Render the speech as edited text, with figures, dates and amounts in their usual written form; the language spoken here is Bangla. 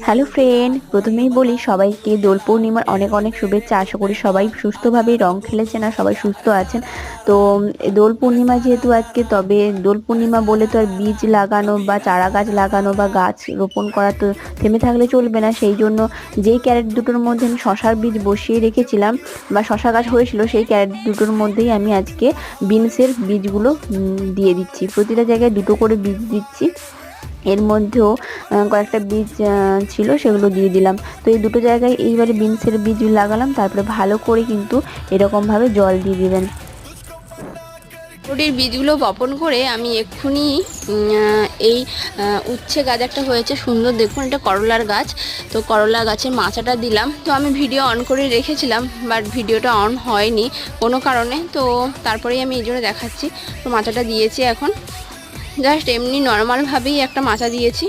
হ্যালো ফ্রেন্ড, প্রথমেই বলি সবাইকে দোল পূর্ণিমার অনেক অনেক শুভেচ্ছা। আশা করি সবাই সুস্থভাবেই রং খেলেছেন আর সবাই সুস্থ আছেন। তো দোল পূর্ণিমা যেহেতু আজকে, তবে দোল পূর্ণিমা বলে তো আর বীজ লাগানো বা চারা গাছ লাগানো বা গাছ রোপণ করা তো থেমে থাকলে চলবে না। সেই জন্য যেই ক্যারেট দুটোর মধ্যে আমি শশার বীজ বসিয়ে রেখেছিলাম বা শশা গাছ হয়েছিল, সেই ক্যারেট দুটোর মধ্যেই আমি আজকে বিনসের বীজগুলো দিয়ে দিচ্ছি। প্রতিটা জায়গায় দুটো করে বীজ দিচ্ছি। এর মধ্যেও কয়েকটা বীজ ছিল, সেগুলো দিয়ে দিলাম। তো এই দুটো জায়গায় এইবারে বিনসের বীজ লাগালাম। তারপরে ভালো করে কিন্তু এরকমভাবে জল দিয়ে দিবেন। বরবটির বীজগুলো বপন করে আমি এক্ষুনি এই উচ্ছে গাছ একটা হয়েছে সুন্দর, দেখুন এটা করলার গাছ। তো করলা গাছের মাচাটা দিলাম। তো আমি ভিডিও অন করে রেখেছিলাম, বাট ভিডিওটা অন হয়নি কোনো কারণে। তো তারপরেই আমি এই জন্য দেখাচ্ছি। তো মাচাটা দিয়েছি এখন, জাস্ট এমনি নর্মালভাবেই একটা মাচা দিয়েছি।